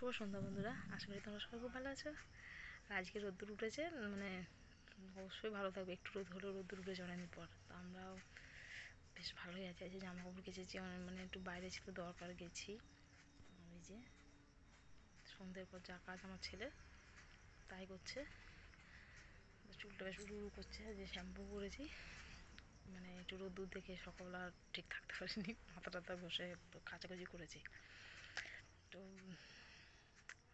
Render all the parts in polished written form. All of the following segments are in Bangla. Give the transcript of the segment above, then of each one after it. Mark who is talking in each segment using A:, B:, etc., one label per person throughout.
A: শুভ সন্ধ্যা বন্ধুরা, আশা করি তোমরা সবাই খুব ভালো আছো। আর আজকে রোদ্দুর উঠেছে, মানে অবশ্যই ভালো থাকবে। একটু রোদ হলেও রোদ্দুর উঠেছে অনেকদিন পর, তো আমরাও বেশ ভালোই আছি। আজকে জামা কাপড় কেচেছি, মানে একটু বাইরে ছিল দরকার, গেছি। ওই যে সন্ধ্যের পর যা কাজ আমার ছেলে তাই করছে। চুলটা বেশ উড়ু উড়ু করছে, যে শ্যাম্পু করেছি, মানে একটু রোদ্দুর দেখে সকালবেলা ঠিক থাকতে পারিনি, মাথা টাথা বসে কাচাকুচি করেছি। তো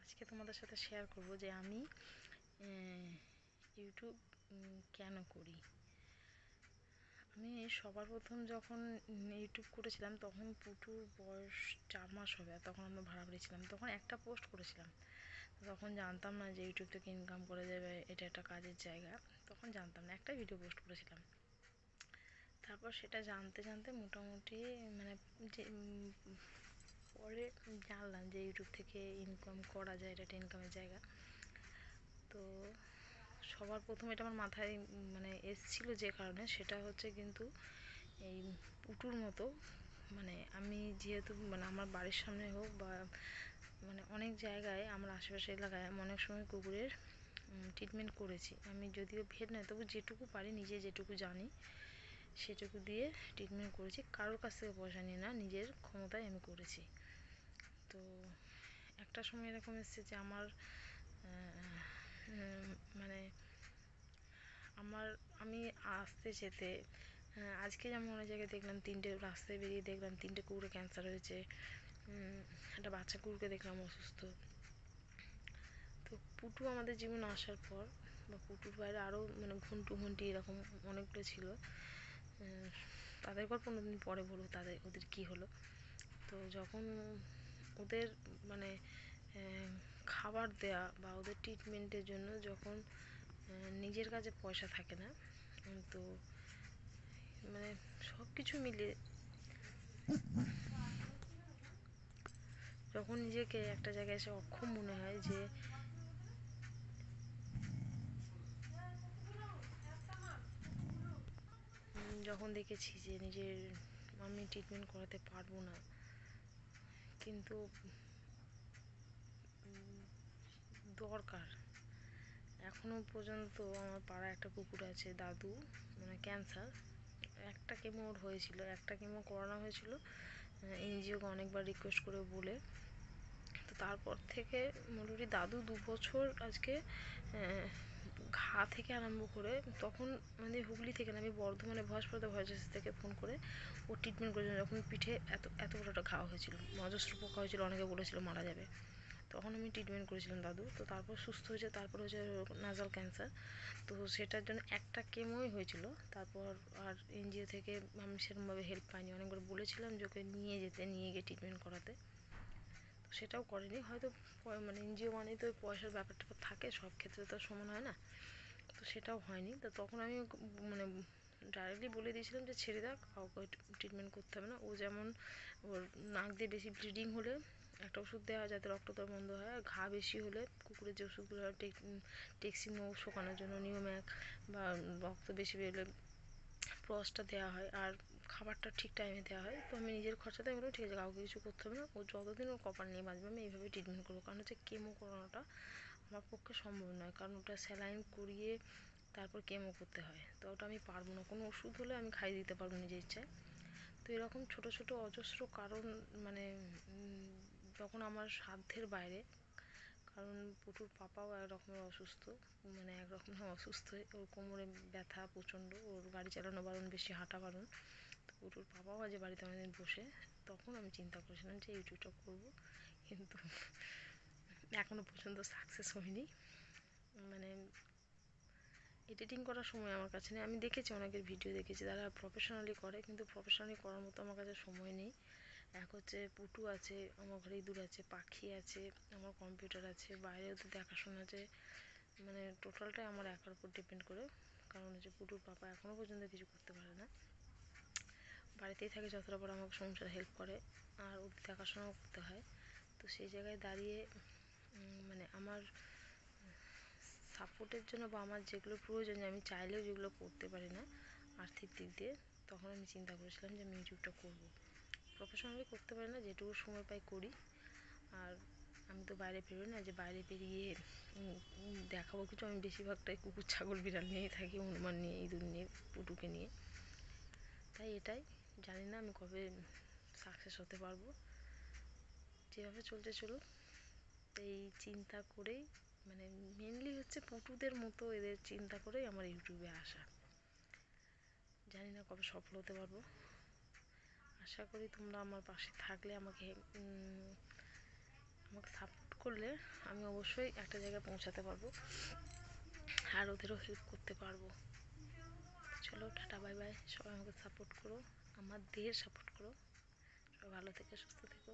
A: আজকে তোমাদের সাথে শেয়ার করব যে আমি ইউটিউব কেন করি। আমি সবার প্রথম যখন ইউটিউব করেছিলাম তখন পুটুর বয়স 4 মাস হবে, আর তখন আমরা ভাড়া ছিলাম। তখন একটা পোস্ট করেছিলাম, তখন জানতাম না যে ইউটিউব থেকে ইনকাম করা যাবে, এটা একটা কাজের জায়গা। তখন জানতাম না, একটা ভিডিও পোস্ট করেছিলাম। তারপর সেটা জানতে জানতে মোটামুটি মানে যে পরে জানলাম যে ইউটিউব থেকে ইনকাম করা যায়, এটা একটা ইনকামের জায়গা। তো সবার প্রথম এটা আমার মাথায় মানে এসেছিলো যে কারণে, সেটা হচ্ছে কিন্তু এই পুটুর মতো, মানে আমি যেহেতু মানে আমার বাড়ির সামনে হোক বা মানে অনেক জায়গায় আমার আশেপাশে এলাকায় আমি অনেক সময় কুকুরের ট্রিটমেন্ট করেছি। আমি যদিও ভেট নয়, তবু যেটুকু পারি, নিজে যেটুকু জানি সেটুকু দিয়ে ট্রিটমেন্ট করেছি। কারোর কাছ থেকে পয়সা নিয়ে না, নিজের ক্ষমতায় আমি করেছি। তো একটা সময় এরকম এসেছে যে আমার মানে আমি আসতে যেতে আজকে যেমন অনেক জায়গায় দেখলাম 3টে রাস্তায় বেরিয়ে দেখলাম 3টে কুকুরে ক্যান্সার হয়েছে, একটা বাচ্চা কুকুরকে দেখলাম অসুস্থ। তো পুটু আমাদের জীবনে আসার পর, বা পুটুর বাইরে আরও মানে ঘুন্টি এরকম অনেকগুলো ছিল, তাদের গল্প অন্যদিন পরে বলবো ওদের কী হলো। তো যখন ওদের মানে খাবার দেয়া বা ওদের ট্রিটমেন্টের জন্য যখন নিজের কাছে পয়সা থাকে না, তো মানে সব কিছু মিলিয়ে যখন নিজেকে একটা জায়গায় এসে অক্ষম মনে হয়, যে যখন দেখেছি যে নিজের আমি ট্রিটমেন্ট করাতে পারবো না, কিন্তু দরকার। এখনও পর্যন্ত আমার পাড়া একটা কুকুর আছে, দাদু, মানে ক্যান্সার, একটা কেমো ওর হয়েছিল, একটা কেমো করানো হয়েছিল এনজিওকে অনেকবার রিকোয়েস্ট করে বলে। তো তারপর থেকে মোটামুটি দাদু 2 বছর আজকে ঘা থেকে আরম্ভ করে, তখন মানে হুগলি থেকে না, আমি বর্ধমানে ভয়েস থেকে ফোন করে ও ট্রিটমেন্ট করেছিলাম। যখন পিঠে এত বড় একটা ঘা হয়েছিল, অজস্র পোকা হয়েছিল, অনেকে বলেছিল মারা যাবে, তখন আমি ট্রিটমেন্ট করেছিলাম দাদু। তো তারপর সুস্থ হয়েছে, তারপর হচ্ছে নাজাল ক্যান্সার। তো সেটার জন্য একটা কেমোই হয়েছিল। তারপর আর এনজিও থেকে আমি সেরকমভাবে হেল্প পাইনি, অনেকবার বলেছিলাম যে ওকে নিয়ে গিয়ে ট্রিটমেন্ট করাতে, তো সেটাও করেনি। হয়তো মানে এনজিও মানেই তো পয়সার ব্যাপারটা থাকে, সব ক্ষেত্রে তো সমান হয় না, তো সেটাও হয়নি। তো তখন আমি মানে ডাইরেক্টলি বলে দিয়েছিলাম যে ছেড়ে দাও, কাউকে ট্রিটমেন্ট করতে হবে না। ও যেমন ওর নাক দিয়ে বেশি ব্লিডিং হলে একটা ওষুধ দেওয়া হয় যাতে রক্তটা বন্ধ হয়, আর ঘা বেশি হলে কুকুরের যে ওষুধগুলো হয় টেক্সিনো শোকানোর জন্য, নিওম্যাক, বা রক্ত বেশি বেরোলে প্রসটা দেওয়া হয়, আর খাবারটা ঠিক টাইমে দেওয়া হয়। তো আমি নিজের খরচাতে আমি বললাম ঠিক আছে, কাউকে কিছু করতে হবে না, ও যতদিন ওর কপাল নিয়ে বাঁচবে আমি এইভাবে ট্রিটমেন্ট করবো। কারণ হচ্ছে কেমো করানোটা আমার পক্ষে সম্ভব নয়, কারণ ওটা স্যালাইন করিয়ে তারপর কেমো করতে হয়, তো ওটা আমি পারবো না। কোনো ওষুধ হলে আমি খাইয়ে দিতে পারবো নিজের ইচ্ছায়। তো এরকম ছোটো ছোটো অজস্র কারণ, মানে যখন আমার সাধ্যের বাইরে, কারণ পুটুর পাপাও এক রকমের অসুস্থ, মানে এক রকমের অসুস্থ, ওর কোমরে ব্যথা প্রচণ্ড, ওর গাড়ি চালানো বারণ, বেশি হাঁটা বারণ। তো পুটুর পাপাও আজ বাড়িতে অনেকদিন বসে, তখন আমি চিন্তা করেছিলাম যে ইউটিউবটা করবো, কিন্তু এখনও পর্যন্ত সাকসেস হয়নি। মানে এডিটিং করার সময় আমার কাছে নেই। আমি দেখেছি অনেকের ভিডিও দেখেছি তারা প্রফেশনালি করে, কিন্তু প্রফেশনালি করার মতো আমার কাছে সময় নেই। এক হচ্ছে পুটু আছে, আমার ঘরে ইঁদুর আছে, পাখি আছে, আমার কম্পিউটার আছে, বাইরেও তো দেখাশোনা আছে, মানে টোটালটাই আমার একার উপর ডিপেন্ড করে। কারণ হচ্ছে পুটুর পাপা এখনও পর্যন্ত কিছু করতে পারে না, বাড়িতেই থাকে, যতটা পর আমাকে সংসার হেল্প করে, আর ওদের দেখাশোনাও করতে হয়। তো সেই জায়গায় দাঁড়িয়ে মানে আমার সাপোর্টের জন্য বা আমার যেগুলো প্রয়োজন, আমি চাইলেও যেগুলো করতে পারি না আর্থিক দিক দিয়ে, তখন আমি চিন্তা করেছিলাম যে আমি ইউটিউবটা করবো। প্রফেশনালি করতে পারি না, যেটুকু সময় পাই করি। আর আমি তো বাইরে বেরোই না যে বাইরে বেরিয়ে দেখাবো কিছু। আমি বেশিরভাগটাই কুকুর ছাগল বিড়াল নিয়েই থাকি, হনুমান নিয়ে, ইঁদুর নিয়ে, পুটুকে নিয়ে। তাই এটাই জানি না আমি কবে সাকসেস হতে পারবো। যেভাবে চলছে চলুক, এই চিন্তা করেই মানে মেনলি হচ্ছে পুটুদের মতো এদের চিন্তা করেই আমার ইউটিউবে আসা। জানি না কবে সফল হতে পারবো। আশা করি তোমরা আমার পাশে থাকলে, আমাকে সাপোর্ট করলে আমি অবশ্যই একটা জায়গায় পৌঁছাতে পারবো আর ওদেরও হেল্প করতে পারবো। চলো টাটা, বাই বাই। সবাই আমাকে সাপোর্ট করো, আমাদের সাপোর্ট করো। সবাই ভালো থেকো, সুস্থ থেকো।